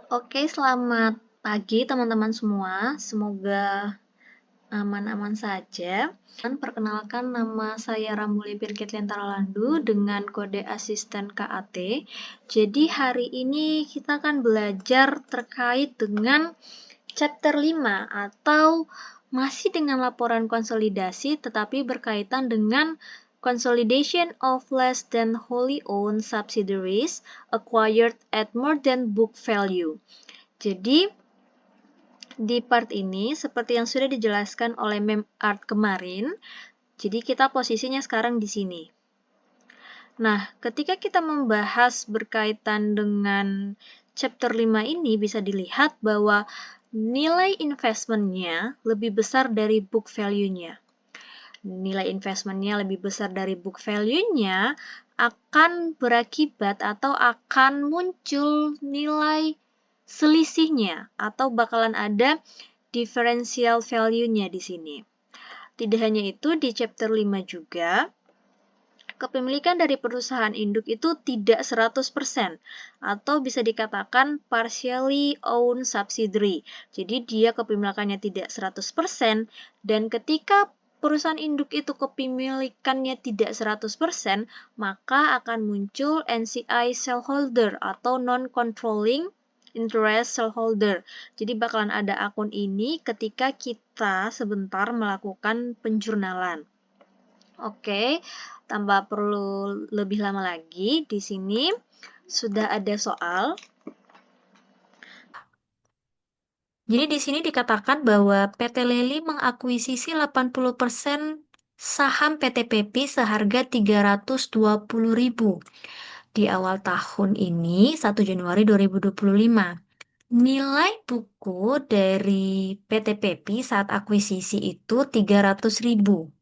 Oke, selamat pagi teman-teman semua. Semoga aman-aman saja. Dan perkenalkan nama saya Ramuli Birgit Lentaralandu dengan kode asisten KAT. Jadi hari ini kita akan belajar terkait dengan chapter 5 atau masih dengan laporan konsolidasi tetapi berkaitan dengan consolidation of less than wholly owned subsidiaries acquired at more than book value. Jadi, di part ini, seperti yang sudah dijelaskan oleh Mem Art kemarin, jadi kita posisinya sekarang di sini. Nah, ketika kita membahas berkaitan dengan chapter 5 ini, bisa dilihat bahwa nilai investmentnya lebih besar dari book value-nya. Nilai investmentnya lebih besar dari book value-nya akan berakibat atau akan muncul nilai selisihnya atau bakalan ada differential value-nya di sini. Tidak hanya itu, di chapter 5 juga kepemilikan dari perusahaan induk itu tidak 100% atau bisa dikatakan partially owned subsidiary. Jadi dia kepemilikannya tidak 100% dan ketika perusahaan induk itu kepemilikannya tidak 100%, maka akan muncul NCI shareholder atau non-controlling interest shareholder. Jadi bakalan ada akun ini ketika kita sebentar melakukan penjurnalan. Oke, tanpa perlu lebih lama lagi, di sini sudah ada soal. Jadi di sini dikatakan bahwa PT Leli mengakuisisi 80% saham PT Pepi seharga 320.000 di awal tahun ini, 1 Januari 2025. Nilai buku dari PT Pepi saat akuisisi itu 300.000.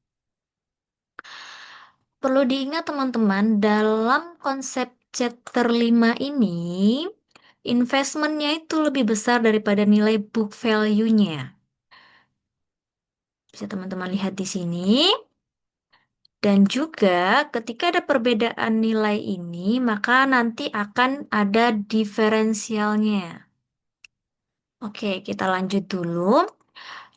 Perlu diingat teman-teman, dalam konsep chapter 5 ini, investmentnya itu lebih besar daripada nilai book value-nya. Bisa teman-teman lihat di sini. Dan juga ketika ada perbedaan nilai ini, maka nanti akan ada diferensialnya. Oke, kita lanjut dulu.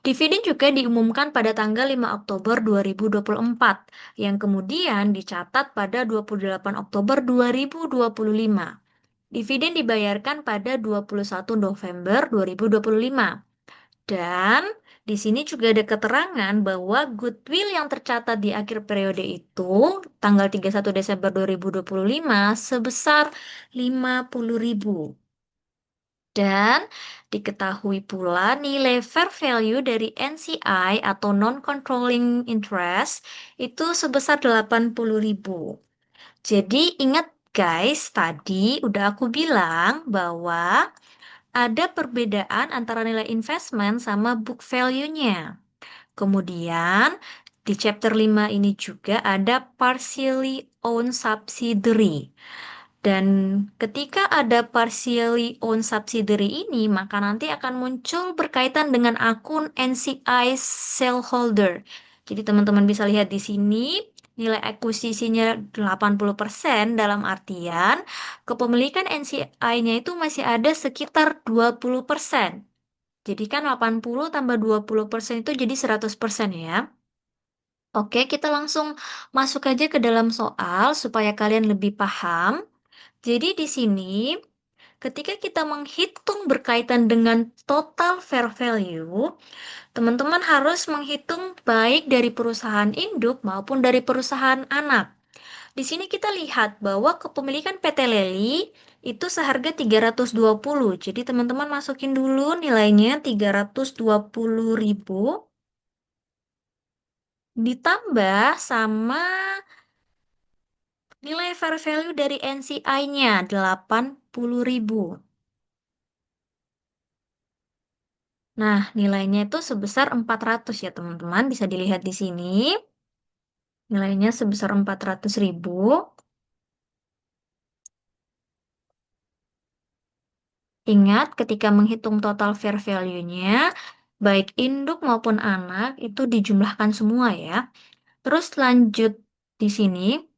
Dividen juga diumumkan pada tanggal 5 Oktober 2024, yang kemudian dicatat pada 28 Oktober 2025. Dividen dibayarkan pada 21 November 2025. Dan di sini juga ada keterangan bahwa goodwill yang tercatat di akhir periode itu tanggal 31 Desember 2025 sebesar 50.000. Dan diketahui pula nilai fair value dari NCI atau non-controlling interest itu sebesar 80.000. Jadi ingat guys, tadi udah aku bilang bahwa ada perbedaan antara nilai investment sama book value-nya. Kemudian di chapter 5 ini juga ada partially owned subsidiary. Dan ketika ada partially owned subsidiary ini, maka nanti akan muncul berkaitan dengan akun NCI shareholder. Jadi teman-teman bisa lihat di sini, nilai akuisisinya 80% dalam artian kepemilikan NCI-nya itu masih ada sekitar 20%. Jadi kan 80 tambah 20% itu jadi 100% ya. Oke, kita langsung masuk aja ke dalam soal supaya kalian lebih paham. Jadi di sini, ketika kita menghitung berkaitan dengan total fair value, teman-teman harus menghitung baik dari perusahaan induk maupun dari perusahaan anak. Di sini kita lihat bahwa kepemilikan PT Leli itu seharga 320. Jadi teman-teman masukin dulu nilainya 320.000 ditambah sama nilai fair value dari NCI-nya 80.000. Nah, nilainya itu sebesar 400 ya teman-teman. Bisa dilihat di sini. Nilainya sebesar 400.000. Ingat, ketika menghitung total fair value-nya, baik induk maupun anak itu dijumlahkan semua ya. Terus lanjut di sini.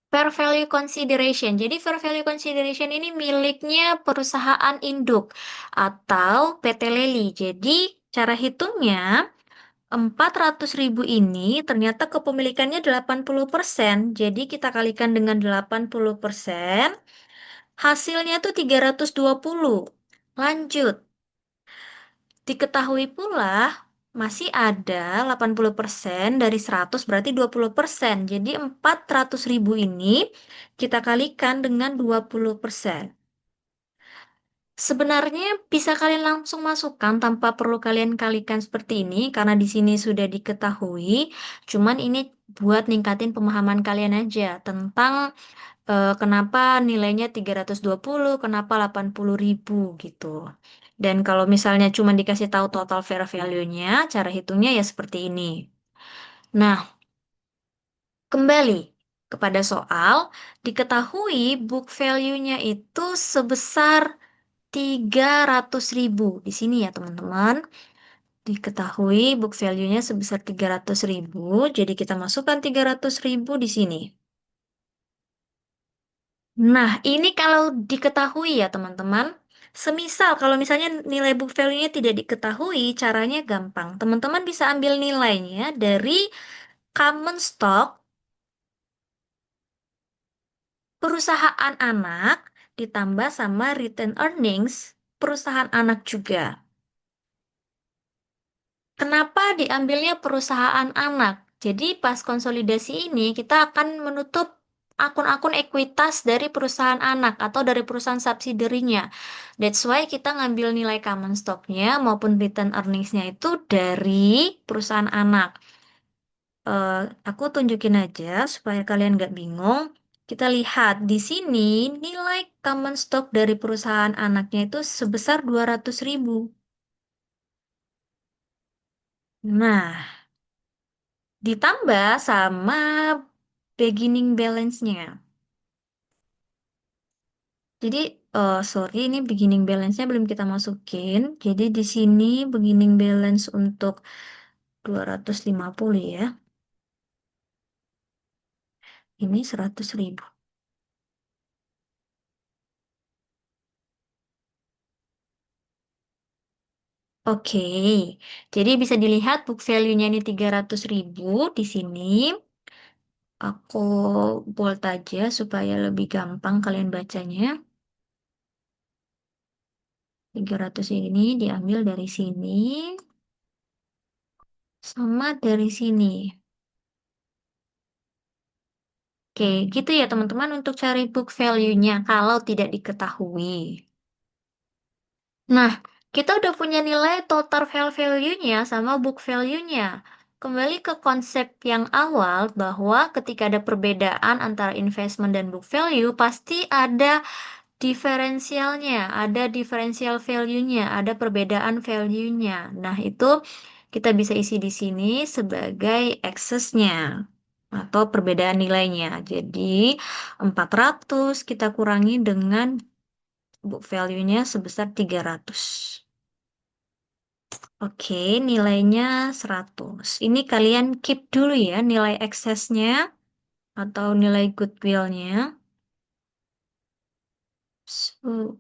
Fair value consideration. Jadi fair value consideration ini miliknya perusahaan induk atau PT Leli. Jadi cara hitungnya 400.000 ini ternyata kepemilikannya 80%. Jadi kita kalikan dengan 80%, hasilnya tuh 320. Lanjut, diketahui pula masih ada 80% dari 100 berarti 20%. Jadi 400.000 ini kita kalikan dengan 20%. Sebenarnya bisa kalian langsung masukkan tanpa perlu kalian kalikan seperti ini karena di sini sudah diketahui. Cuman ini buat ningkatin pemahaman kalian aja tentang kenapa nilainya 320, kenapa 80.000 gitu. Dan kalau misalnya cuma dikasih tahu total fair value-nya, cara hitungnya ya seperti ini. Nah, kembali kepada soal, diketahui book value-nya itu sebesar 300.000. Di sini ya teman-teman, diketahui book value-nya sebesar 300.000, jadi kita masukkan 300.000 di sini. Nah, ini kalau diketahui ya teman-teman. Semisal kalau misalnya nilai book value-nya tidak diketahui, caranya gampang. Teman-teman bisa ambil nilainya dari common stock perusahaan anak ditambah sama return earnings perusahaan anak juga. Kenapa diambilnya perusahaan anak? Jadi pas konsolidasi ini kita akan menutup akun-akun ekuitas dari perusahaan anak atau dari perusahaan subsidiarinya. That's why kita ngambil nilai common stock-nya maupun return earnings-nya itu dari perusahaan anak. Eh, aku tunjukin aja supaya kalian nggak bingung. Kita lihat di sini nilai common stock dari perusahaan anaknya itu sebesar 200.000. Nah, ditambah sama beginning balance-nya. Jadi, sorry, ini beginning balance-nya belum kita masukin. Jadi, di sini beginning balance untuk 250 ya. Ini 100.000. Oke, jadi bisa dilihat book value-nya ini 300.000 di sini. Aku bold aja supaya lebih gampang kalian bacanya. 300 ini diambil dari sini sama dari sini. Oke, gitu ya teman-teman untuk cari book value-nya kalau tidak diketahui. Nah, kita udah punya nilai total fair value-nya sama book value-nya. Kembali ke konsep yang awal bahwa ketika ada perbedaan antara investment dan book value, pasti ada diferensialnya, ada differential value-nya, ada perbedaan value-nya. Nah, itu kita bisa isi di sini sebagai excess-nya atau perbedaan nilainya. Jadi, 400 kita kurangi dengan book value-nya sebesar 300. Oke, nilainya 100. Ini kalian keep dulu ya nilai excess-nya atau nilai goodwill-nya. So,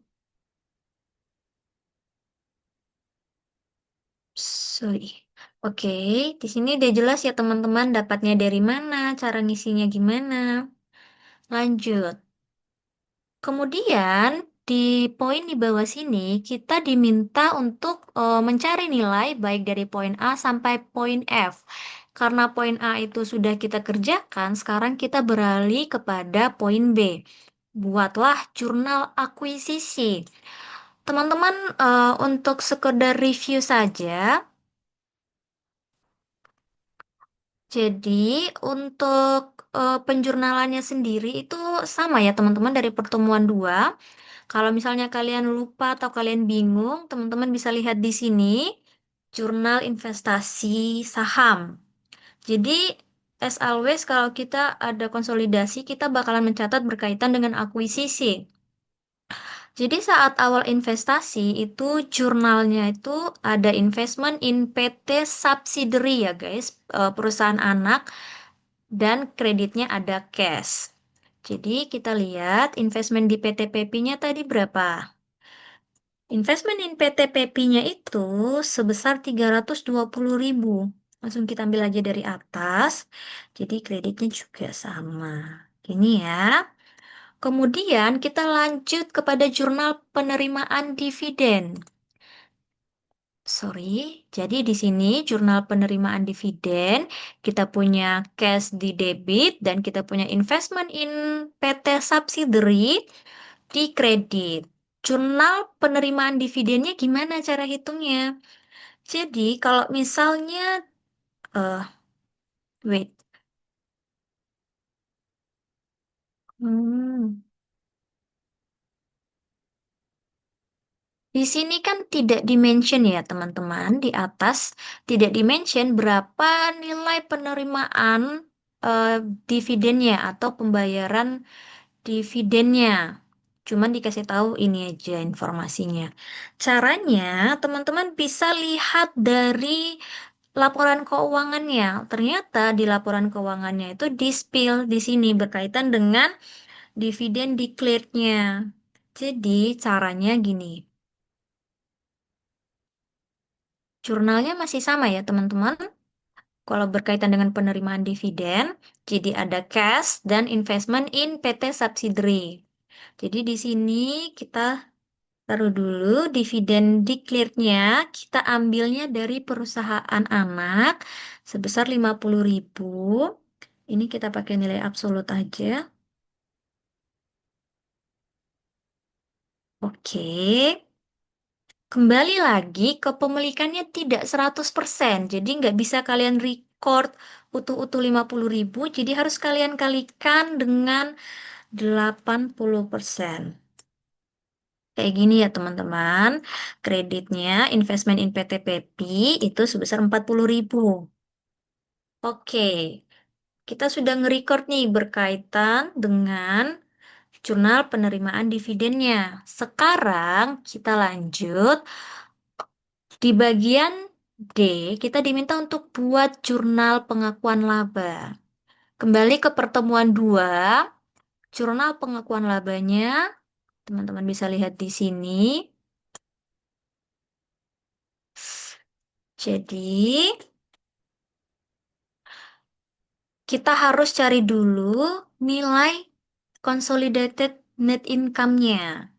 sorry. Oke, di sini udah jelas ya teman-teman dapatnya dari mana, cara ngisinya gimana. Lanjut. Kemudian di poin di bawah sini kita diminta untuk mencari nilai baik dari poin A sampai poin F. Karena poin A itu sudah kita kerjakan, sekarang kita beralih kepada poin B. Buatlah jurnal akuisisi. Teman-teman, untuk sekedar review saja, jadi untuk penjurnalannya sendiri itu sama ya teman-teman dari pertemuan 2. Kalau misalnya kalian lupa atau kalian bingung, teman-teman bisa lihat di sini jurnal investasi saham. Jadi as always kalau kita ada konsolidasi, kita bakalan mencatat berkaitan dengan akuisisi. Jadi saat awal investasi itu jurnalnya itu ada investment in PT subsidiary ya guys, perusahaan anak dan kreditnya ada cash. Jadi kita lihat investment di PT PP-nya tadi berapa? Investment in PT PP-nya itu sebesar 320.000. Langsung kita ambil aja dari atas. Jadi kreditnya juga sama. Ini ya. Kemudian kita lanjut kepada jurnal penerimaan dividen. Sorry, jadi di sini jurnal penerimaan dividen, kita punya cash di debit dan kita punya investment in PT subsidiary di kredit. Jurnal penerimaan dividennya gimana cara hitungnya? Jadi kalau misalnya, eh wait, hmm, di sini kan tidak dimention ya teman-teman, di atas tidak dimention berapa nilai penerimaan eh, dividennya atau pembayaran dividennya. Cuman dikasih tahu ini aja informasinya. Caranya, teman-teman bisa lihat dari laporan keuangannya. Ternyata di laporan keuangannya itu di-spill di sini berkaitan dengan dividen declared-nya. Jadi caranya gini. Jurnalnya masih sama ya teman-teman. Kalau berkaitan dengan penerimaan dividen, jadi ada cash dan investment in PT subsidiary. Jadi di sini kita taruh dulu dividen declared-nya, kita ambilnya dari perusahaan anak sebesar 50.000. Ini kita pakai nilai absolut aja. Oke. Kembali lagi ke pemilikannya tidak 100%. Jadi nggak bisa kalian record utuh-utuh 50.000. Jadi harus kalian kalikan dengan 80%. Kayak gini ya teman-teman. Kreditnya investment in PT PP itu sebesar 40.000. Oke, kita sudah nge-record nih berkaitan dengan jurnal penerimaan dividennya. Sekarang kita lanjut di bagian D, kita diminta untuk buat jurnal pengakuan laba. Kembali ke pertemuan 2, jurnal pengakuan labanya, teman-teman bisa lihat di sini. Jadi, kita harus cari dulu nilai consolidated net income-nya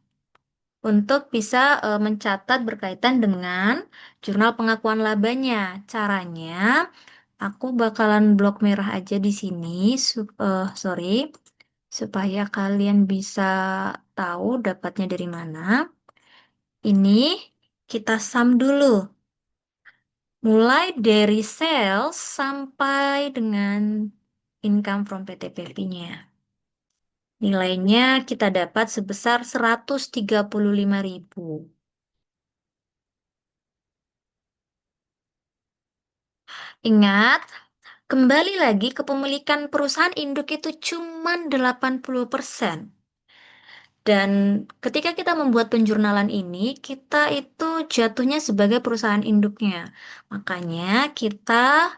untuk bisa mencatat berkaitan dengan jurnal pengakuan labanya. Caranya, aku bakalan blok merah aja di sini, sorry, supaya kalian bisa tahu dapatnya dari mana. Ini kita sum dulu, mulai dari sales sampai dengan income from PT-PP-nya. Nilainya kita dapat sebesar 135.000. Ingat, kembali lagi kepemilikan perusahaan induk itu cuma 80%. Dan ketika kita membuat penjurnalan ini, kita itu jatuhnya sebagai perusahaan induknya. Makanya kita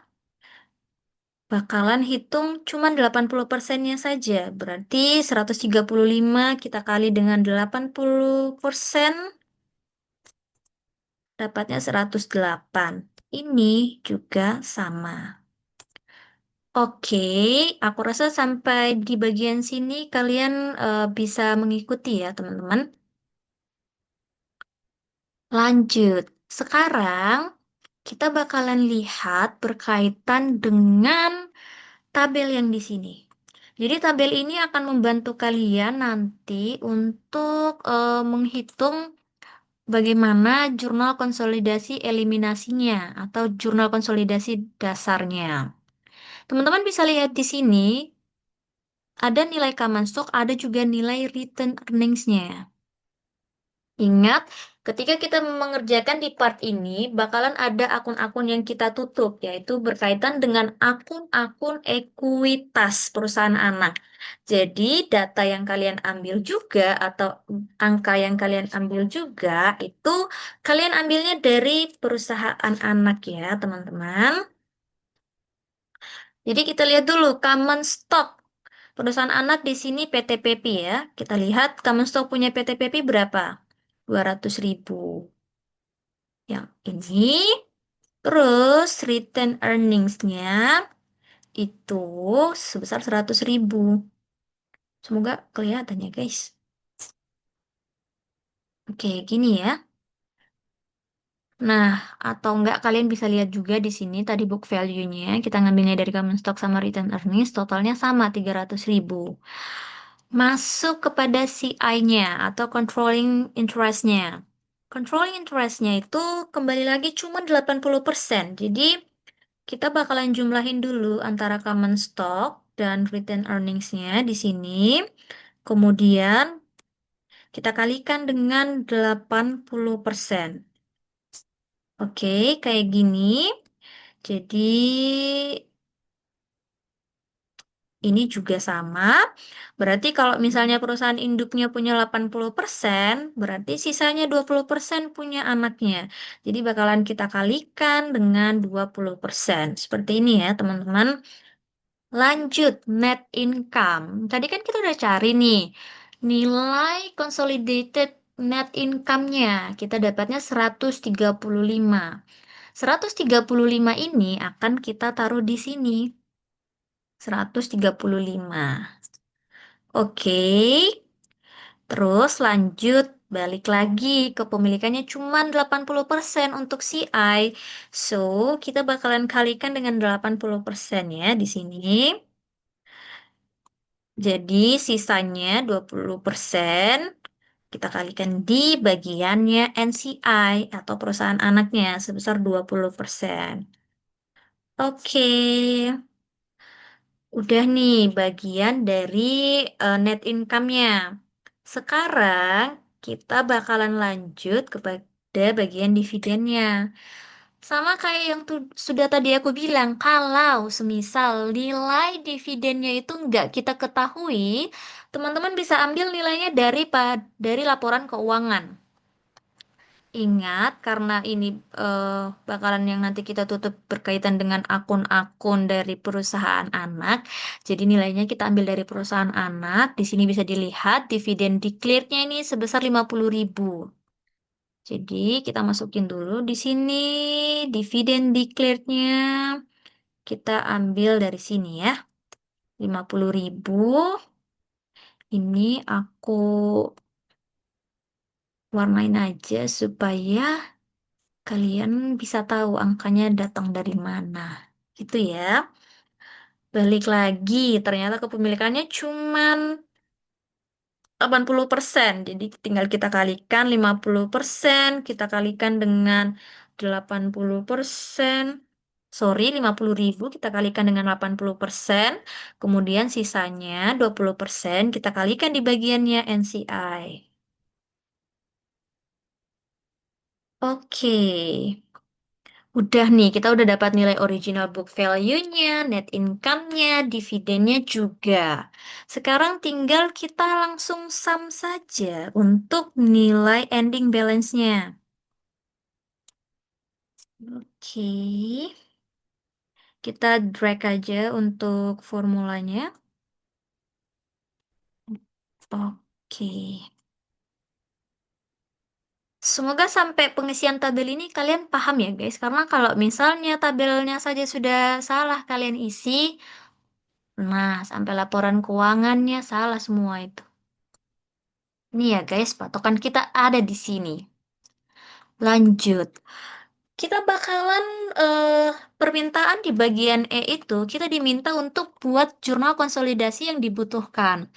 bakalan hitung cuma 80%-nya saja. Berarti 135 kita kali dengan 80%, dapatnya 108. Ini juga sama. Oke, aku rasa sampai di bagian sini kalian bisa mengikuti ya, teman-teman. Lanjut. Sekarang kita bakalan lihat berkaitan dengan tabel yang di sini. Jadi tabel ini akan membantu kalian nanti untuk menghitung bagaimana jurnal konsolidasi eliminasinya atau jurnal konsolidasi dasarnya. Teman-teman bisa lihat di sini ada nilai common stock, ada juga nilai return earnings-nya. Ingat, ketika kita mengerjakan di part ini, bakalan ada akun-akun yang kita tutup, yaitu berkaitan dengan akun-akun ekuitas perusahaan anak. Jadi, data yang kalian ambil juga, atau angka yang kalian ambil juga, itu kalian ambilnya dari perusahaan anak ya, teman-teman. Jadi, kita lihat dulu common stock. Perusahaan anak di sini PT PP ya. Kita lihat common stock punya PT PP berapa? 200.000. Yang ini. Terus return earnings-nya itu sebesar 100.000. Semoga kelihatan ya guys. Oke, gini ya. Nah, atau enggak kalian bisa lihat juga di sini tadi book value-nya. Kita ngambilnya dari common stock sama return earnings. Totalnya sama 300.000. Masuk kepada CI-nya atau controlling interest-nya. Controlling interest-nya itu kembali lagi cuma 80%. Jadi kita bakalan jumlahin dulu antara common stock dan return earnings-nya di sini. Kemudian kita kalikan dengan 80%. Oke, kayak gini. Jadi ini juga sama. Berarti kalau misalnya perusahaan induknya punya 80%, berarti sisanya 20% punya anaknya. Jadi bakalan kita kalikan dengan 20%. Seperti ini ya, teman-teman. Lanjut, net income. Tadi kan kita udah cari nih, nilai consolidated net income-nya. Kita dapatnya 135. 135 ini akan kita taruh di sini. 135. Oke, terus lanjut. Balik lagi ke pemilikannya cuma 80% untuk CI. So, kita bakalan kalikan dengan 80% ya di sini. Jadi sisanya 20% kita kalikan di bagiannya NCI atau perusahaan anaknya sebesar 20%. Oke, udah nih bagian dari net income-nya. Sekarang kita bakalan lanjut kepada bagian dividennya. Sama kayak yang sudah tadi aku bilang, kalau semisal nilai dividennya itu nggak kita ketahui, teman-teman bisa ambil nilainya dari laporan keuangan. Ingat, karena ini bakalan yang nanti kita tutup berkaitan dengan akun-akun dari perusahaan anak. Jadi nilainya kita ambil dari perusahaan anak. Di sini bisa dilihat dividen declared-nya ini sebesar 50.000. Jadi kita masukin dulu di sini dividen declared-nya. Kita ambil dari sini ya. 50.000. Ini aku warnain aja supaya kalian bisa tahu angkanya datang dari mana. Gitu ya. Balik lagi, ternyata kepemilikannya cuman 80%. Jadi tinggal kita kalikan 50%, kita kalikan dengan 80%. Sorry, 50.000 kita kalikan dengan 80%. Kemudian sisanya 20% kita kalikan di bagiannya NCI. Oke. Udah nih, kita udah dapat nilai original book value-nya, net income-nya, dividennya juga. Sekarang tinggal kita langsung sum saja untuk nilai ending balance-nya. Oke, kita drag aja untuk formulanya. Oke. Semoga sampai pengisian tabel ini kalian paham ya guys. Karena kalau misalnya tabelnya saja sudah salah kalian isi, nah sampai laporan keuangannya salah semua itu. Ini ya guys, patokan kita ada di sini. Lanjut. Kita bakalan permintaan di bagian E itu kita diminta untuk buat jurnal konsolidasi yang dibutuhkan.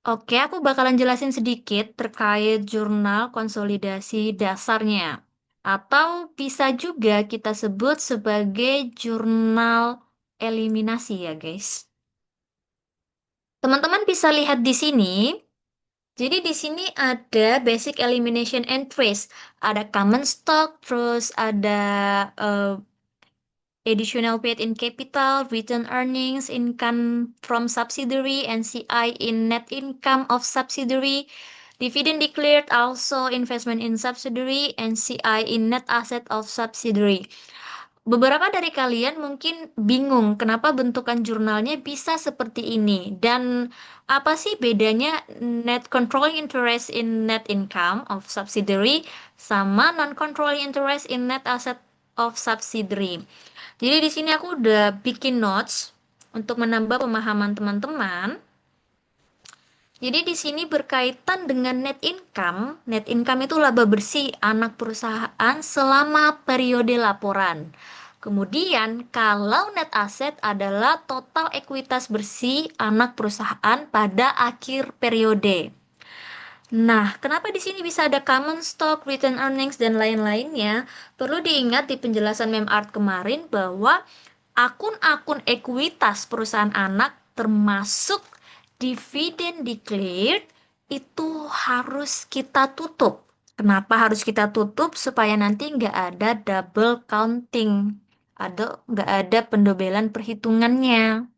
Oke, aku bakalan jelasin sedikit terkait jurnal konsolidasi dasarnya. Atau bisa juga kita sebut sebagai jurnal eliminasi ya guys. Teman-teman bisa lihat di sini. Jadi di sini ada basic elimination entries, ada common stock, terus ada eh, additional paid in capital, return earnings, income from subsidiary, NCI in net income of subsidiary, dividend declared, also investment in subsidiary, NCI in net asset of subsidiary. beberapa dari kalian mungkin bingung kenapa bentukan jurnalnya bisa seperti ini dan apa sih bedanya net controlling interest in net income of subsidiary sama non-controlling interest in net asset of subsidiary. Jadi di sini aku udah bikin notes untuk menambah pemahaman teman-teman. Jadi di sini berkaitan dengan net income. Net income itu laba bersih anak perusahaan selama periode laporan. Kemudian kalau net asset adalah total ekuitas bersih anak perusahaan pada akhir periode. Nah, kenapa di sini bisa ada common stock, return earnings, dan lain-lainnya? Perlu diingat di penjelasan MemArt kemarin bahwa akun-akun ekuitas perusahaan anak termasuk dividen declared itu harus kita tutup. Kenapa harus kita tutup? Supaya nanti nggak ada double counting. Nggak ada pendobelan perhitungannya.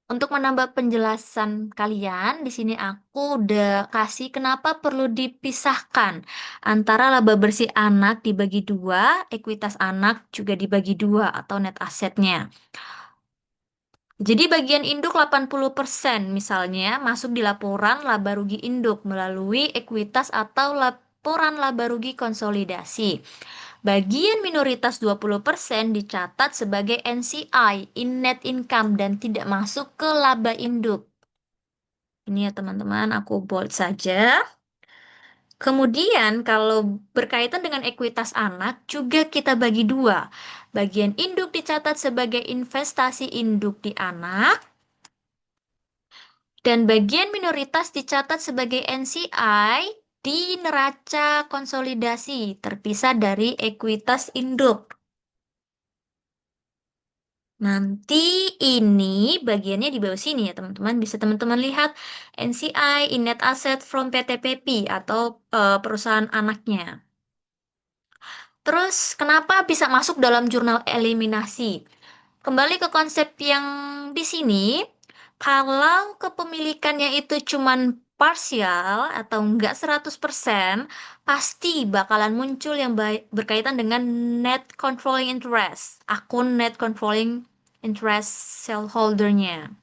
Untuk menambah penjelasan kalian, di sini aku udah kasih kenapa perlu dipisahkan antara laba bersih anak dibagi dua, ekuitas anak juga dibagi dua atau net asetnya. Jadi bagian induk 80% misalnya masuk di laporan laba rugi induk melalui ekuitas atau laporan laba rugi konsolidasi. Bagian minoritas 20% dicatat sebagai NCI, in net income, dan tidak masuk ke laba induk. Ini ya teman-teman, aku bold saja. Kemudian kalau berkaitan dengan ekuitas anak, juga kita bagi dua. Bagian induk dicatat sebagai investasi induk di anak, dan bagian minoritas dicatat sebagai NCI di neraca konsolidasi, terpisah dari ekuitas induk. Nanti ini bagiannya di bawah sini ya teman-teman. Bisa teman-teman lihat NCI, in net asset from PTPP atau perusahaan anaknya. Terus kenapa bisa masuk dalam jurnal eliminasi? Kembali ke konsep yang di sini, kalau kepemilikannya itu cuman parsial atau enggak 100%, pasti bakalan muncul yang berkaitan dengan net controlling interest, akun net controlling interest shareholder-nya.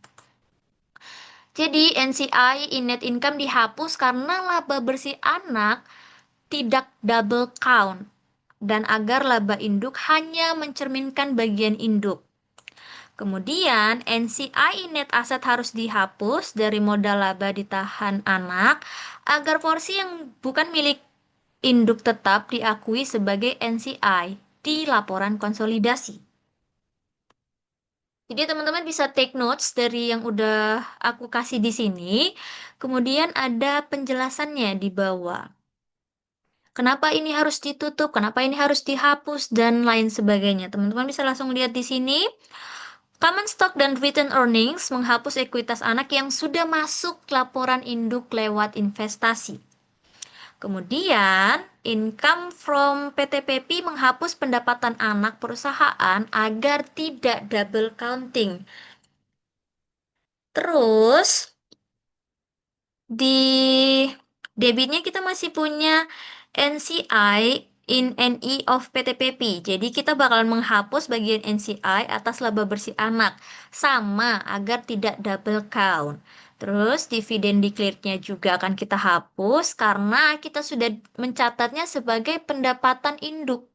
Jadi NCI in net income dihapus karena laba bersih anak tidak double count dan agar laba induk hanya mencerminkan bagian induk. Kemudian, NCI net aset harus dihapus dari modal laba ditahan anak agar porsi yang bukan milik induk tetap diakui sebagai NCI di laporan konsolidasi. Jadi teman-teman bisa take notes dari yang udah aku kasih di sini. Kemudian ada penjelasannya di bawah. Kenapa ini harus ditutup, kenapa ini harus dihapus, dan lain sebagainya. Teman-teman bisa langsung lihat di sini. Common stock dan return earnings menghapus ekuitas anak yang sudah masuk laporan induk lewat investasi. Kemudian, income from PTPP menghapus pendapatan anak perusahaan agar tidak double counting. Terus, di debitnya kita masih punya NCI in NE of PTPP. Jadi kita bakalan menghapus bagian NCI atas laba bersih anak. Sama agar tidak double count. Terus dividen declared-nya juga akan kita hapus karena kita sudah mencatatnya sebagai pendapatan induk.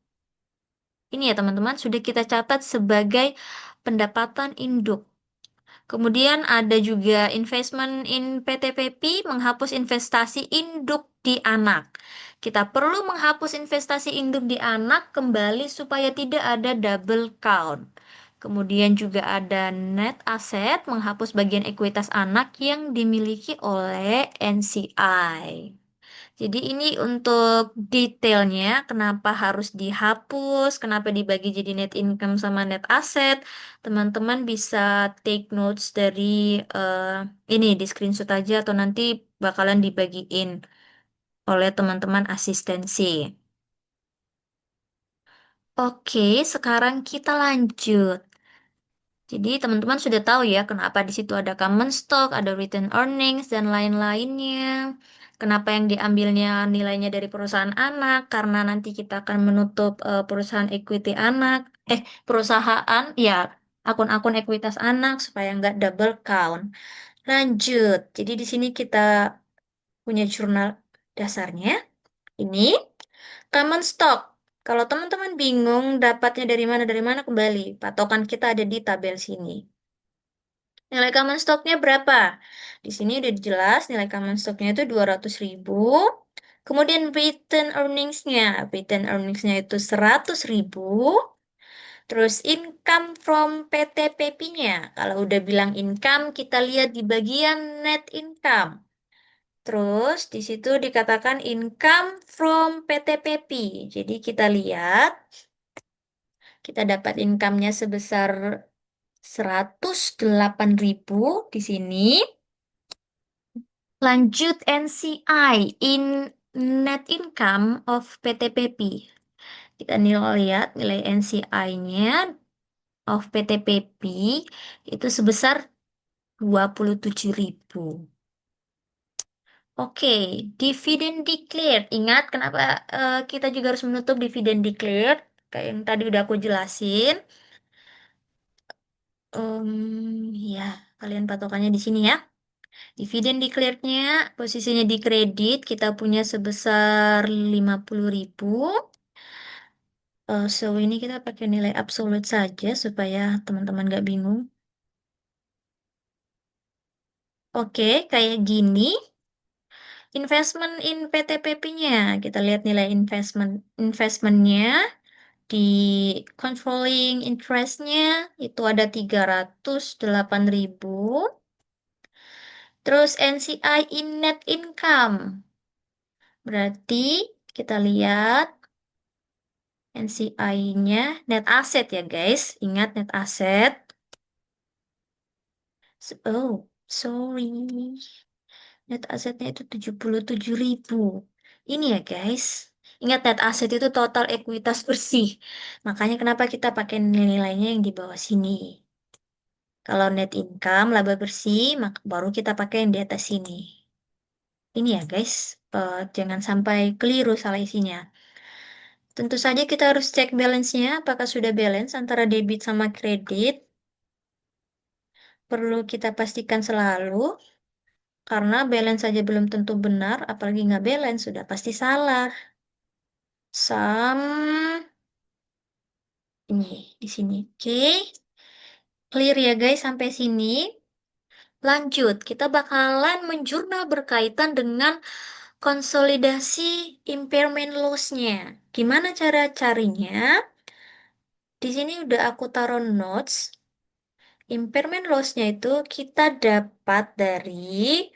Ini ya teman-teman, sudah kita catat sebagai pendapatan induk. Kemudian ada juga investment in PTPP, menghapus investasi induk di anak. Kita perlu menghapus investasi induk di anak kembali supaya tidak ada double count. Kemudian juga ada net asset, menghapus bagian ekuitas anak yang dimiliki oleh NCI. Jadi ini untuk detailnya, kenapa harus dihapus, kenapa dibagi jadi net income sama net asset. Teman-teman bisa take notes dari ini di screenshot aja atau nanti bakalan dibagiin oleh teman-teman asistensi. Oke, sekarang kita lanjut. Jadi teman-teman sudah tahu ya kenapa di situ ada common stock, ada retained earnings, dan lain-lainnya. Kenapa yang diambilnya nilainya dari perusahaan anak? Karena nanti kita akan menutup perusahaan equity anak, perusahaan, ya akun-akun ekuitas anak supaya nggak double count. Lanjut, jadi di sini kita punya jurnal dasarnya. Ini common stock. Kalau teman-teman bingung dapatnya dari mana kembali. Patokan kita ada di tabel sini. Nilai common stocknya berapa? Di sini udah jelas nilai common stocknya itu 200.000. Kemudian return earnings-nya. Return earnings-nya itu 100.000. Terus income from PTPP-nya. Kalau udah bilang income, kita lihat di bagian net income. Terus di situ dikatakan income from PTPP. Jadi kita lihat, kita dapat income-nya sebesar 108.000 di sini. Lanjut NCI, in net income of PTPP. Kita lihat nilai NCI-nya of PTPP itu sebesar 27.000. Oke, dividen declared. Ingat kenapa kita juga harus menutup dividen declared? Kayak yang tadi udah aku jelasin. Ya, kalian patokannya di sini ya. Dividen declared-nya posisinya di kredit kita punya sebesar 50.000. So ini kita pakai nilai absolut saja supaya teman-teman nggak bingung. Oke, kayak gini. Investment in PTPP-nya. Kita lihat nilai investmentnya di controlling interest-nya itu ada 308.000. Terus NCI in net income. Berarti kita lihat NCI-nya net asset ya guys. Ingat net asset. Oh, sorry. Net asetnya itu 77.000. Ini ya guys. Ingat net aset itu total ekuitas bersih. Makanya kenapa kita pakai nilai-nilainya yang di bawah sini. Kalau net income, laba bersih, maka baru kita pakai yang di atas sini. Ini ya guys, jangan sampai keliru salah isinya. Tentu saja kita harus cek balance-nya, apakah sudah balance antara debit sama kredit. Perlu kita pastikan selalu, karena balance saja belum tentu benar, apalagi nggak balance, sudah pasti salah. Ini, di sini. Oke, clear ya guys sampai sini. Lanjut, kita bakalan menjurnal berkaitan dengan konsolidasi impairment loss-nya. Gimana cara carinya? Di sini udah aku taruh notes. Impairment loss-nya itu kita dapat dari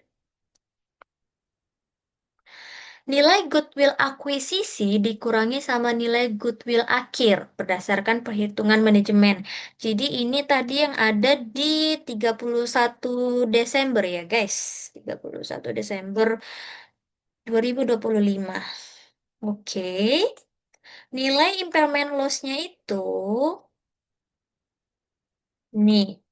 nilai goodwill akuisisi dikurangi sama nilai goodwill akhir berdasarkan perhitungan manajemen. Jadi ini tadi yang ada di 31 Desember ya guys. 31 Desember 2025. Oke. Nilai impairment loss-nya itu nih.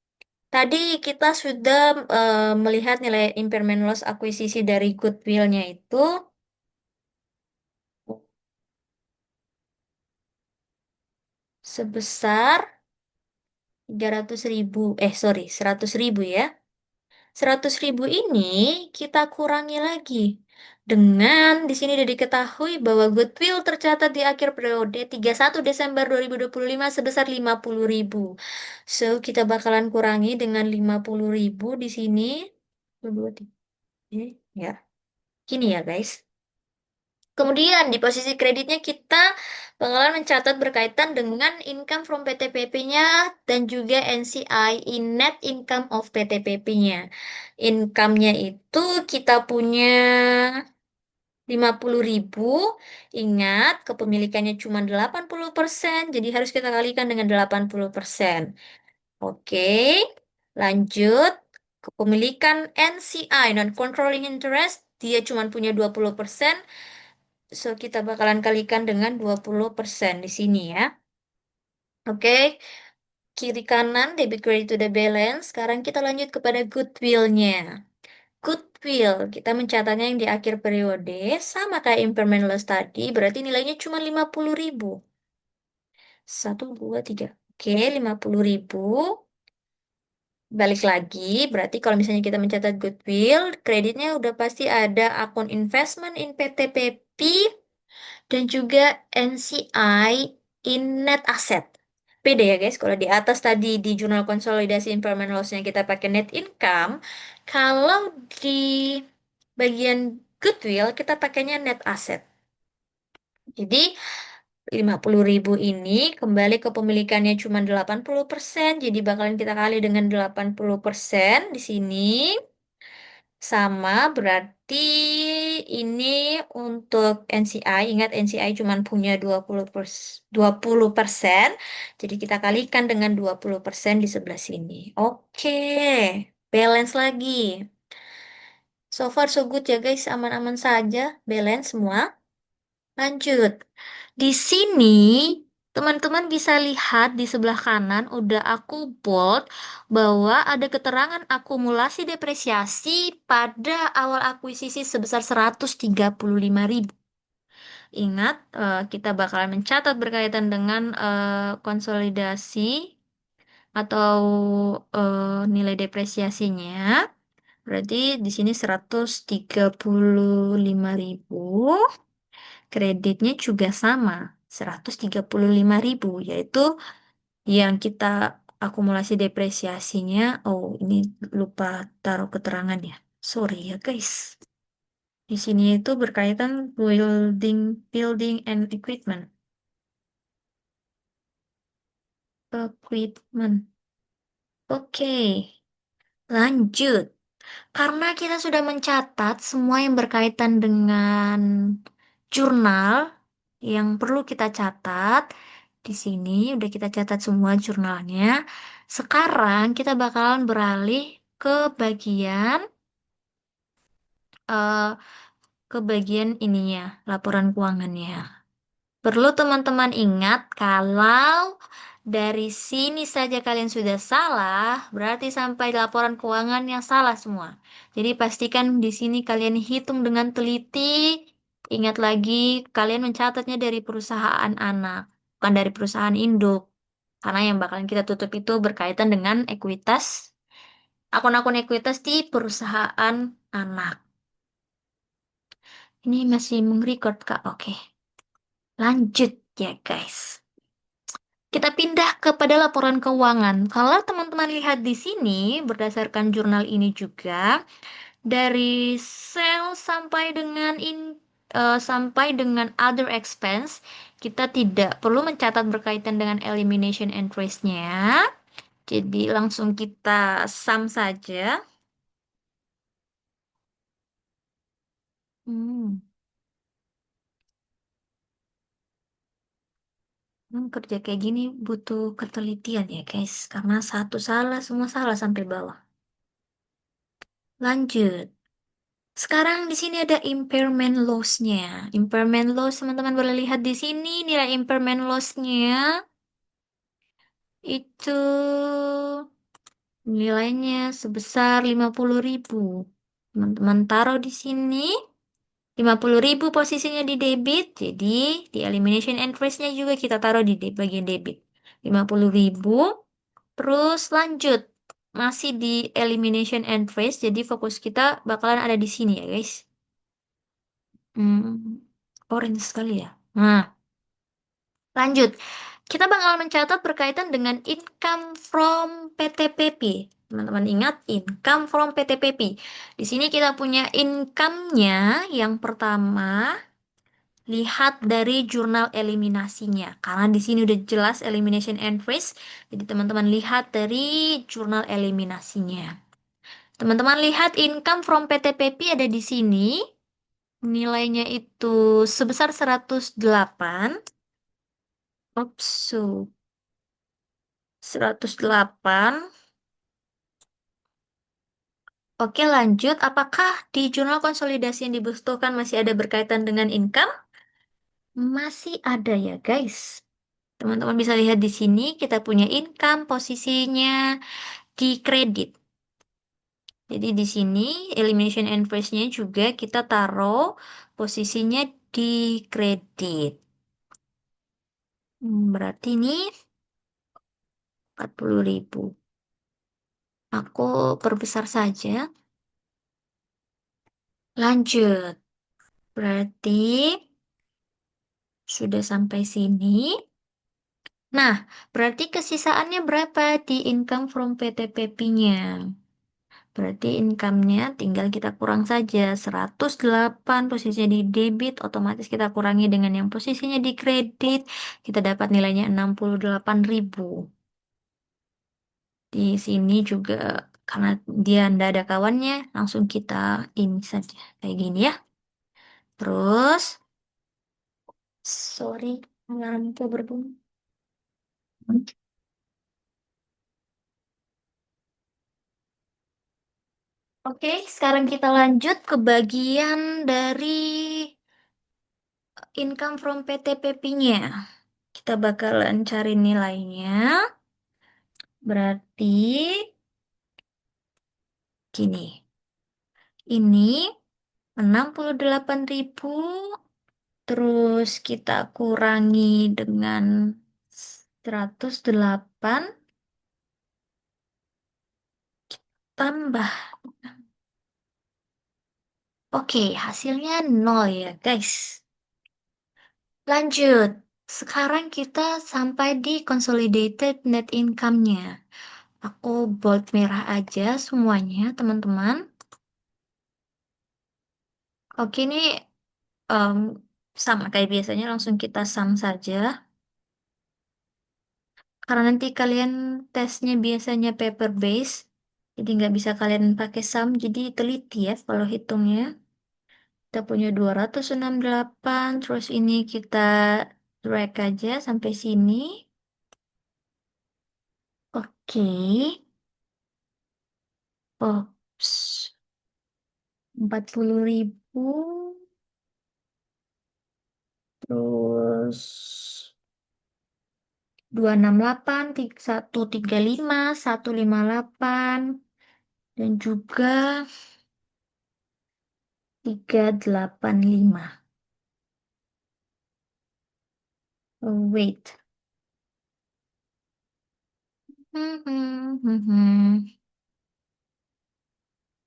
Tadi kita sudah melihat nilai impairment loss akuisisi dari goodwill-nya itu sebesar 300.000, sorry, 100.000 ya. 100.000 ini kita kurangi lagi. Dengan di sini sudah diketahui bahwa goodwill tercatat di akhir periode 31 Desember 2025 sebesar 50.000. So, kita bakalan kurangi dengan 50.000 di sini. 2, 3, ya. Gini ya guys. Kemudian di posisi kreditnya kita bakalan mencatat berkaitan dengan income from PTPP-nya dan juga NCI in net income of PTPP-nya. Income-nya itu kita punya 50.000. Ingat, kepemilikannya cuma 80%, jadi harus kita kalikan dengan 80%. Oke, lanjut. Kepemilikan NCI, non-controlling interest, dia cuma punya 20%. So, kita bakalan kalikan dengan 20% di sini ya. Oke, kiri kanan, debit credit to the balance. Sekarang kita lanjut kepada goodwill-nya. Goodwill, kita mencatatnya yang di akhir periode, sama kayak impairment loss tadi, berarti nilainya cuma 50.000. 1, 2, 3. Oke, 50.000. Balik lagi, berarti kalau misalnya kita mencatat goodwill, kreditnya udah pasti ada akun investment in PTPP dan juga NCI in net asset. Beda ya guys, kalau di atas tadi di jurnal konsolidasi impairment loss-nya kita pakai net income, kalau di bagian goodwill kita pakainya net asset. Jadi 50.000 ini kembali ke pemilikannya cuma 80%, jadi bakalan kita kali dengan 80% di sini. Sama berarti ini untuk NCI, ingat NCI cuma punya 20%, jadi kita kalikan dengan 20% di sebelah sini. Oke, balance lagi. So far so good ya guys, aman-aman saja, balance semua. Lanjut. Di sini, teman-teman bisa lihat di sebelah kanan udah aku bold bahwa ada keterangan akumulasi depresiasi pada awal akuisisi sebesar 135.000. Ingat, kita bakalan mencatat berkaitan dengan konsolidasi atau nilai depresiasinya. Berarti di sini 135.000. Kreditnya juga sama, 135.000, yaitu yang kita akumulasi depresiasinya. Oh, ini lupa taruh keterangan ya. Sorry ya, guys. Di sini itu berkaitan building, building and equipment. Equipment. Oke, lanjut. Karena kita sudah mencatat semua yang berkaitan dengan jurnal yang perlu kita catat, di sini udah kita catat semua jurnalnya. Sekarang kita bakalan beralih ke bagian eh, ininya, laporan keuangannya. Perlu teman-teman ingat kalau dari sini saja kalian sudah salah, berarti sampai laporan keuangan yang salah semua. Jadi pastikan di sini kalian hitung dengan teliti. Ingat lagi, kalian mencatatnya dari perusahaan anak, bukan dari perusahaan induk. Karena yang bakalan kita tutup itu berkaitan dengan ekuitas, akun-akun ekuitas di perusahaan anak. Ini masih meng-record, Kak. Oke. Lanjut ya, guys. Kita pindah kepada laporan keuangan. Kalau teman-teman lihat di sini, berdasarkan jurnal ini juga, dari sales sampai dengan other expense, kita tidak perlu mencatat berkaitan dengan elimination interest-nya. Jadi langsung kita sum saja. Hmm, kerja kayak gini butuh ketelitian ya guys, karena satu salah, semua salah sampai bawah. Lanjut. Sekarang di sini ada impairment loss-nya. Impairment loss, teman-teman boleh lihat di sini nilai impairment loss-nya itu nilainya sebesar 50.000. Teman-teman taruh di sini 50.000 posisinya di debit, jadi di elimination interest-nya juga kita taruh di bagian debit. 50.000, terus lanjut. Masih di elimination interest, jadi fokus kita bakalan ada di sini ya guys. Orange sekali ya. Nah, lanjut. Kita bakal mencatat berkaitan dengan income from PTPP. Teman-teman ingat, income from PTPP. Di sini kita punya income-nya. Yang pertama, lihat dari jurnal eliminasinya. Karena di sini udah jelas elimination entries. Jadi teman-teman lihat dari jurnal eliminasinya. Teman-teman lihat income from PTPP ada di sini. Nilainya itu sebesar 108. Oops, so 108. Oke, lanjut. Apakah di jurnal konsolidasi yang dibutuhkan masih ada berkaitan dengan income? Masih ada ya, guys. Teman-teman bisa lihat di sini kita punya income posisinya di kredit. Jadi di sini elimination and nya juga kita taruh posisinya di kredit. Berarti ini 40.000. Aku perbesar saja. Lanjut. Berarti sudah sampai sini. Nah, berarti kesisaannya berapa di income from PTPP-nya? Berarti income-nya tinggal kita kurang saja. 108 posisinya di debit, otomatis kita kurangi dengan yang posisinya di kredit. Kita dapat nilainya 68.000. Di sini juga karena dia ndak ada kawannya, langsung kita ini saja. Kayak gini ya. Terus, sorry, alarmku berbunyi. Oke, sekarang kita lanjut ke bagian dari income from PTPP-nya. Kita bakalan cari nilainya. Berarti gini. Ini 68.000 terus kita kurangi dengan 108 tambah. Oke, hasilnya 0 ya, guys. Lanjut. Sekarang kita sampai di consolidated net income-nya. Aku bold merah aja semuanya, teman-teman. Oke, ini em, sama kayak biasanya, langsung kita sum saja. Karena nanti kalian tesnya biasanya paper base, jadi nggak bisa kalian pakai sum, jadi teliti ya kalau hitungnya. Kita punya 268, terus ini kita drag aja sampai sini. Oke. Ops. 40.000. Terus 268, 135, 158. Dan juga 385. Oh, wait. Hmm, hmm, hmm, hmm.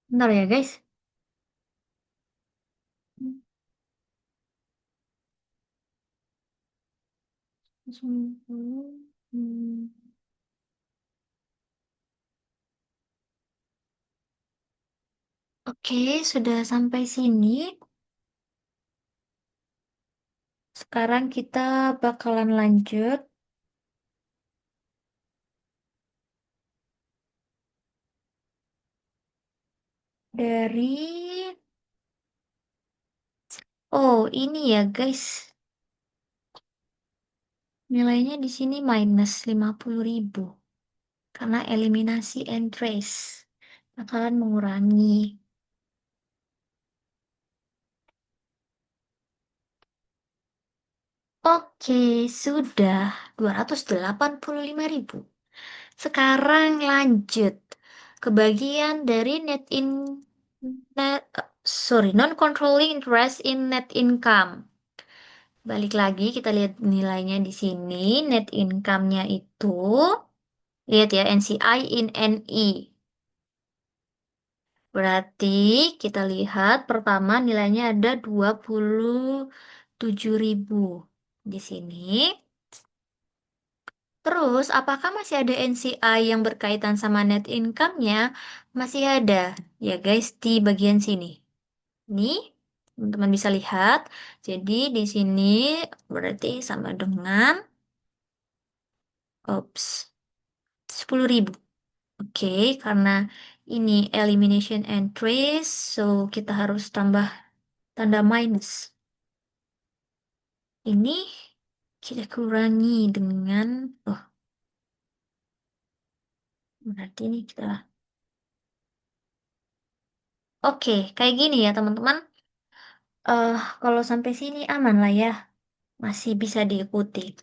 Bentar ya, guys. Hmm. Oke, sudah sampai sini. Sekarang kita bakalan lanjut dari... Oh, ini ya, guys. Nilainya di sini minus 50.000. Karena eliminasi and trace. Bakalan mengurangi. Oke, sudah 285.000. Sekarang lanjut ke bagian dari net non-controlling interest in net income. Balik lagi kita lihat nilainya di sini. Net income-nya itu lihat ya NCI in NE. Berarti kita lihat pertama nilainya ada 27.000 di sini. Terus, apakah masih ada NCI yang berkaitan sama net income-nya? Masih ada, ya guys, di bagian sini. Ini, teman-teman bisa lihat. Jadi, di sini berarti sama dengan, ops, 10.000. Oke, karena ini elimination and trace, so kita harus tambah tanda minus. Ini kita kurangi dengan, oh, berarti ini kita, oke, kayak gini ya teman-teman. Kalau sampai sini aman lah ya, masih bisa diikuti.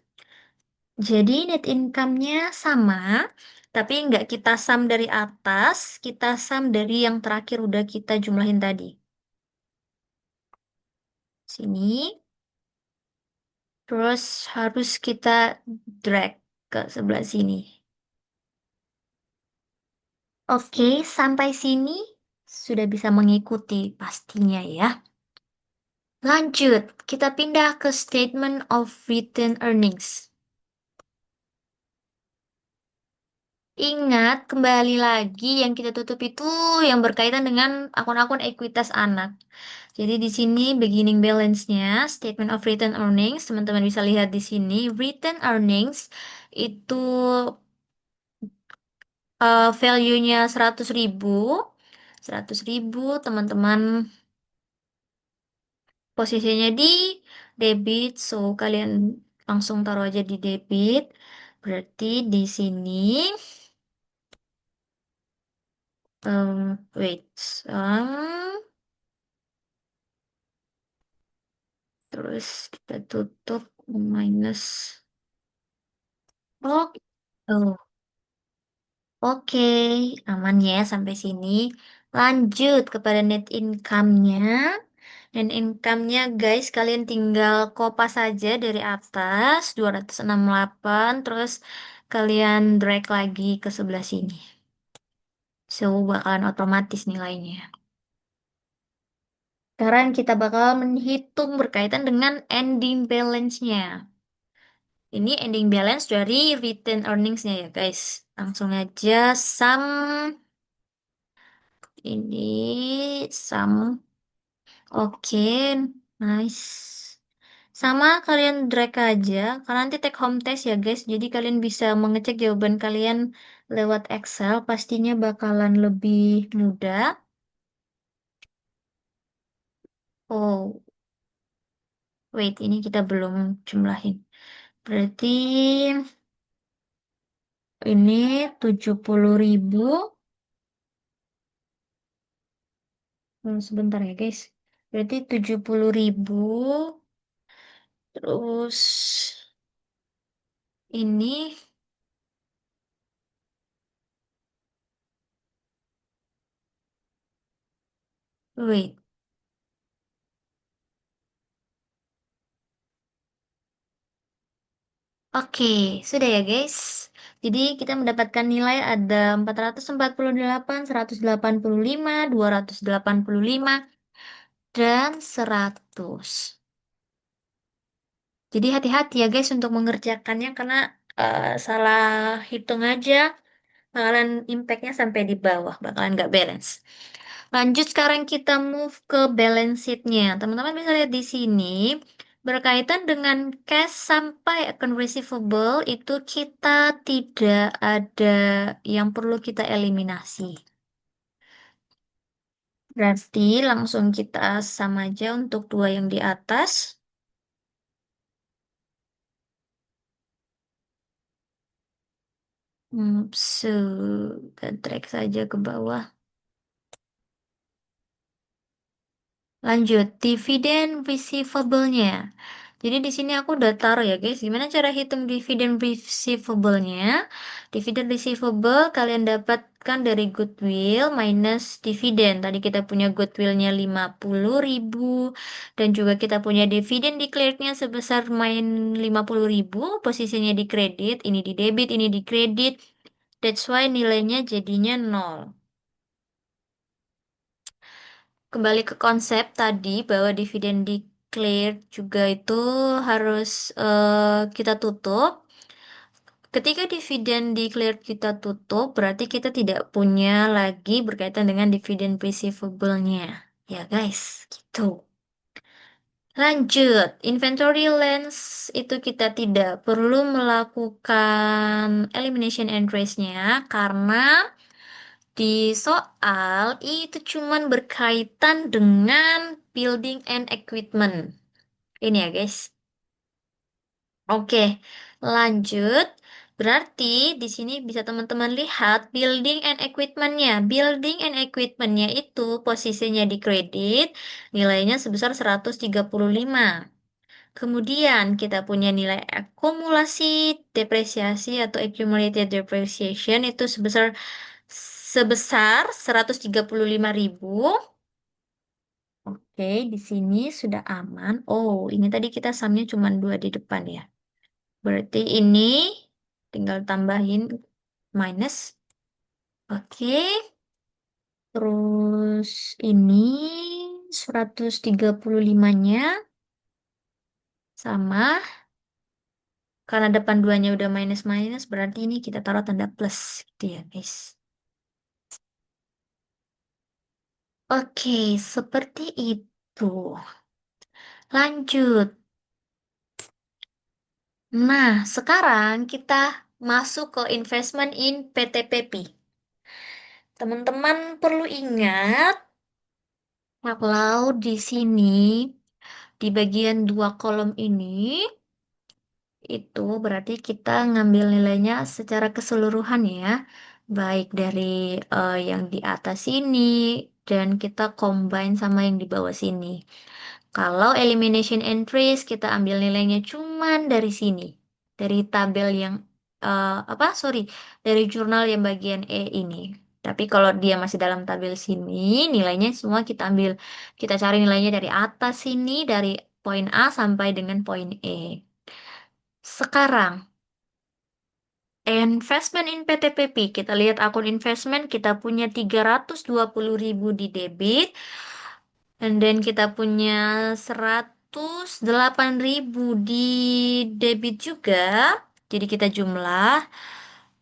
Jadi net income-nya sama, tapi nggak kita sum dari atas, kita sum dari yang terakhir udah kita jumlahin tadi. Sini, terus harus kita drag ke sebelah sini. Oke, sampai sini sudah bisa mengikuti pastinya ya. Lanjut, kita pindah ke statement of written earnings. Ingat, kembali lagi yang kita tutup itu yang berkaitan dengan akun-akun ekuitas anak. Jadi di sini beginning balance-nya, statement of written earnings, teman-teman bisa lihat di sini, written earnings itu value-nya 100.000. 100.000, teman-teman posisinya di debit, so kalian langsung taruh aja di debit. Berarti di sini, wait, terus kita tutup minus. Oh, oh, oke, aman ya sampai sini. Lanjut kepada net income-nya. Net income-nya guys, kalian tinggal kopas saja dari atas 268, terus kalian drag lagi ke sebelah sini. So, bakalan otomatis nilainya. Sekarang kita bakal menghitung berkaitan dengan ending balance-nya. Ini ending balance dari retained earnings-nya ya guys. Langsung aja sum. Ini sum. Oke, nice. Sama kalian drag aja, karena nanti take home test ya guys. Jadi kalian bisa mengecek jawaban kalian lewat Excel. Pastinya bakalan lebih mudah. Oh, wait, ini kita belum jumlahin. Berarti ini 70.000. Sebentar ya guys. Berarti 70.000. Terus ini, wait. Oke, sudah ya guys. Jadi kita mendapatkan nilai ada 448, 185, 285, dan 100. Jadi hati-hati ya guys untuk mengerjakannya karena salah hitung aja bakalan impact-nya sampai di bawah, bakalan nggak balance. Lanjut sekarang kita move ke balance sheet-nya. Teman-teman bisa lihat di sini, berkaitan dengan cash sampai account receivable itu kita tidak ada yang perlu kita eliminasi. Berarti langsung kita sama aja untuk dua yang di atas. So, kita drag saja ke bawah. Lanjut, dividen receivable-nya. Jadi di sini aku udah taruh ya guys, gimana cara hitung dividen receivable-nya? Dividen receivable kalian dapatkan dari goodwill minus dividen. Tadi kita punya goodwill-nya 50.000 dan juga kita punya dividen declared-nya sebesar 50.000, posisinya di kredit, ini di debit, ini di kredit. That's why nilainya jadinya 0. Kembali ke konsep tadi bahwa dividen declared juga itu harus kita tutup. Ketika dividen declared kita tutup, berarti kita tidak punya lagi berkaitan dengan dividen receivable-nya. Ya guys, gitu. Lanjut, inventory lens itu kita tidak perlu melakukan elimination and trace-nya karena di soal itu cuman berkaitan dengan building and equipment. Ini ya guys. Oke, lanjut. Berarti di sini bisa teman-teman lihat building and equipment-nya. Building and equipment-nya itu posisinya di kredit, nilainya sebesar 135. Kemudian kita punya nilai akumulasi depresiasi atau accumulated depreciation itu sebesar 135.000. Oke, di sini sudah aman. Oh, ini tadi kita sumnya cuma 2 di depan ya. Berarti ini tinggal tambahin minus. Oke, terus ini 135-nya sama. Karena depan duanya udah minus-minus, berarti ini kita taruh tanda plus gitu ya, guys. Oke, seperti itu. Lanjut. Nah, sekarang kita masuk ke investment in PTPP. Teman-teman perlu ingat kalau di sini di bagian dua kolom ini itu berarti kita ngambil nilainya secara keseluruhan ya, baik dari yang di atas sini dan kita combine sama yang di bawah sini. Kalau elimination entries kita ambil nilainya cuman dari sini, dari tabel yang apa? Sorry, dari jurnal yang bagian E ini. Tapi kalau dia masih dalam tabel sini, nilainya semua kita ambil, kita cari nilainya dari atas sini, dari poin A sampai dengan poin E. Sekarang, investment in PTPP. Kita lihat akun investment, kita punya 320.000 di debit. And then kita punya 108.000 di debit juga. Jadi kita jumlah.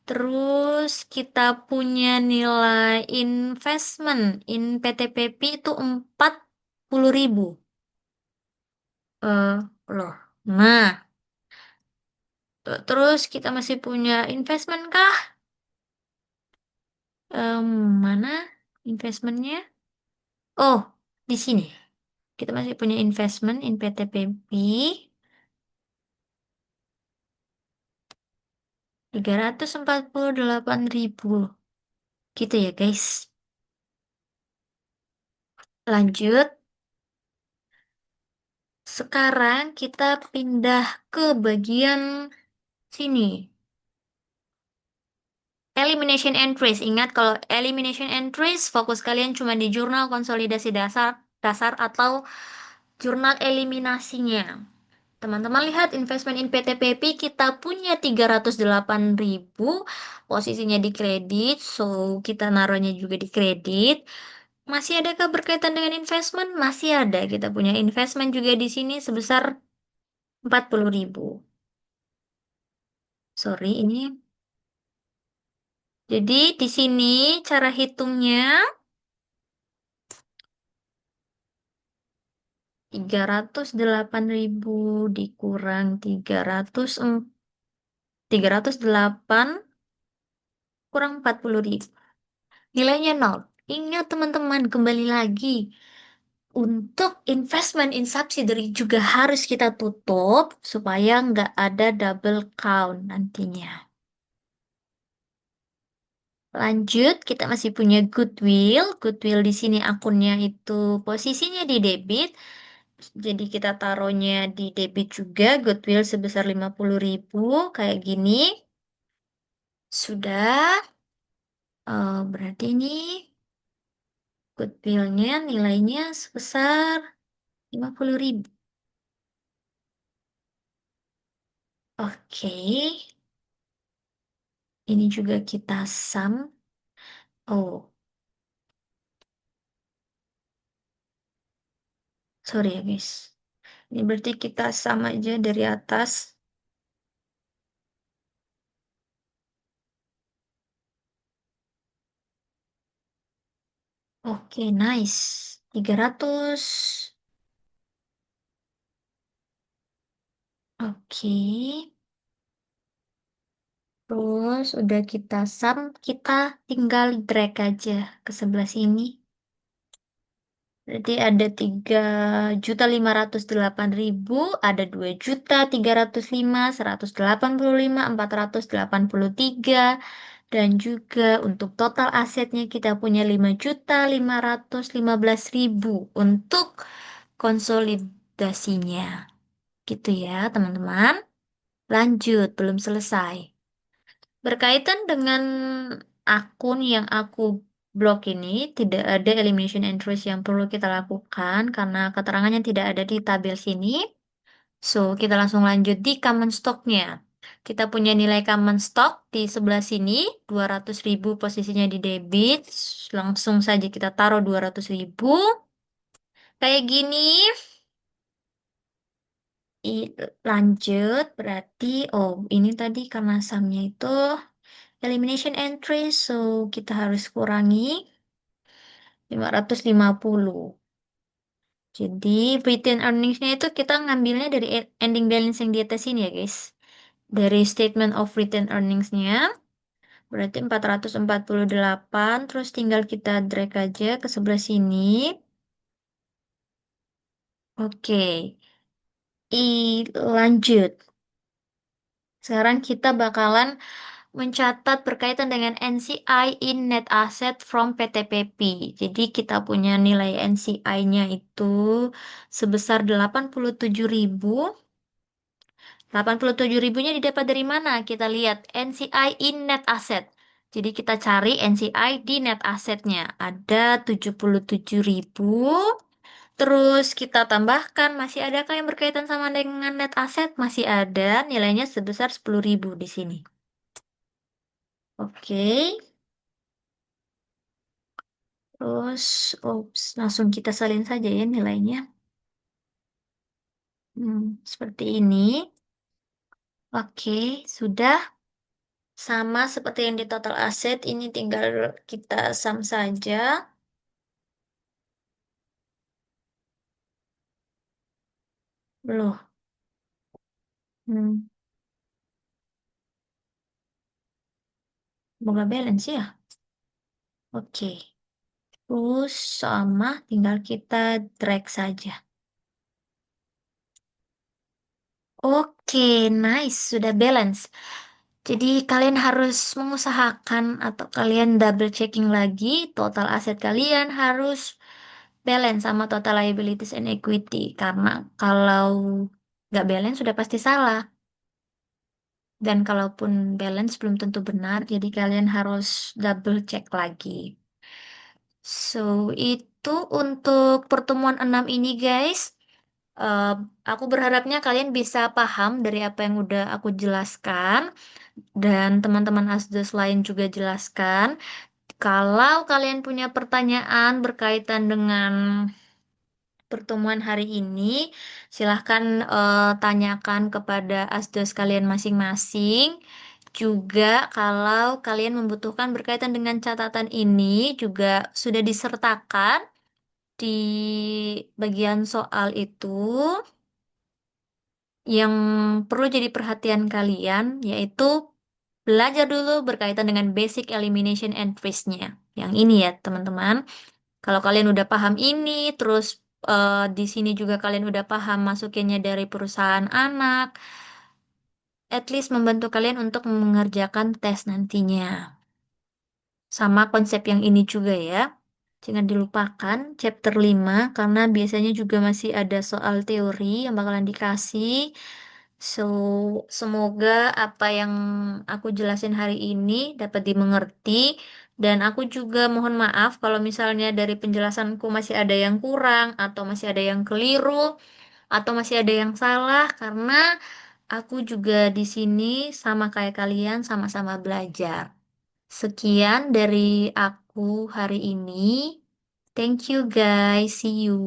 Terus kita punya nilai investment in PTPP itu 40.000. Eh, loh. Nah, terus kita masih punya investment kah? Em, mana investmentnya? Oh, di sini. Kita masih punya investment in PTPP 348.000. Gitu ya, guys. Lanjut. Sekarang kita pindah ke bagian sini. Elimination entries. Ingat kalau elimination entries fokus kalian cuma di jurnal konsolidasi dasar dasar atau jurnal eliminasinya. Teman-teman lihat investment in PTPP kita punya 308.000, posisinya di kredit, so kita naruhnya juga di kredit. Masih adakah berkaitan dengan investment? Masih ada. Kita punya investment juga di sini sebesar 40.000. Sorry, ini. Jadi di sini cara hitungnya 308.000 dikurang 308 kurang 40.000. Nilainya 0. Ingat teman-teman, kembali lagi. Untuk investment in subsidiary juga harus kita tutup supaya nggak ada double count nantinya. Lanjut, kita masih punya goodwill. Goodwill di sini akunnya itu posisinya di debit. Jadi kita taruhnya di debit juga. Goodwill sebesar 50.000 kayak gini. Sudah. Berarti ini goodwillnya nilainya sebesar 50.000. Oke. Ini juga kita sum. Oh, sorry ya guys. Ini berarti kita sama aja dari atas. Oke, nice. 300. Oke. Terus udah kita sum, kita tinggal drag aja ke sebelah sini. Berarti ada 3.508.000, ada 2.305.000, 185, 483, dan juga untuk total asetnya kita punya 5.515.000 untuk konsolidasinya. Gitu ya, teman-teman. Lanjut, belum selesai. Berkaitan dengan akun yang aku blok ini, tidak ada elimination entries yang perlu kita lakukan karena keterangannya tidak ada di tabel sini. So, kita langsung lanjut di common stock-nya. Kita punya nilai common stock di sebelah sini, 200.000 posisinya di debit. Langsung saja kita taruh 200.000. Kayak gini. Lanjut, berarti, oh ini tadi karena sumnya itu elimination entry, so kita harus kurangi 550. Jadi, retained earnings-nya itu kita ngambilnya dari ending balance yang di atas ini ya, guys. Dari statement of retained earnings-nya, berarti 448, terus tinggal kita drag aja ke sebelah sini. Oke, lanjut. Sekarang kita bakalan mencatat berkaitan dengan NCI in net asset from PTPP. Jadi kita punya nilai NCI-nya itu sebesar 87.000. 87 ribunya didapat dari mana? Kita lihat NCI in net asset. Jadi kita cari NCI di net assetnya. Ada 77.000. Terus kita tambahkan, masih adakah yang berkaitan sama dengan net asset? Masih ada, nilainya sebesar 10.000 di sini. Oke, terus langsung kita salin saja ya nilainya. Seperti ini. Oke, sudah sama seperti yang di total aset. Ini tinggal kita sum saja. Belum. Hmm, Semoga balance ya. Oke. Terus sama tinggal kita drag saja. Oke, nice. Sudah balance. Jadi kalian harus mengusahakan atau kalian double checking lagi total aset kalian harus balance sama total liabilities and equity. Karena kalau nggak balance sudah pasti salah. Dan kalaupun balance belum tentu benar, jadi kalian harus double check lagi. So, itu untuk pertemuan 6 ini guys. Eh, aku berharapnya kalian bisa paham dari apa yang udah aku jelaskan. Dan teman-teman Asdos lain juga jelaskan. Kalau kalian punya pertanyaan berkaitan dengan pertemuan hari ini, silahkan tanyakan kepada Asdos kalian masing-masing. Juga kalau kalian membutuhkan berkaitan dengan catatan ini, juga sudah disertakan di bagian soal itu. Yang perlu jadi perhatian kalian, yaitu belajar dulu berkaitan dengan basic elimination entries-nya. Yang ini ya, teman-teman. Kalau kalian udah paham ini, terus di sini juga kalian udah paham masukinnya dari perusahaan anak, at least membantu kalian untuk mengerjakan tes nantinya. Sama konsep yang ini juga ya. Jangan dilupakan chapter 5 karena biasanya juga masih ada soal teori yang bakalan dikasih. So, semoga apa yang aku jelasin hari ini dapat dimengerti dan aku juga mohon maaf kalau misalnya dari penjelasanku masih ada yang kurang atau masih ada yang keliru atau masih ada yang salah karena aku juga di sini sama kayak kalian sama-sama belajar. Sekian dari aku hari ini. Thank you guys. See you.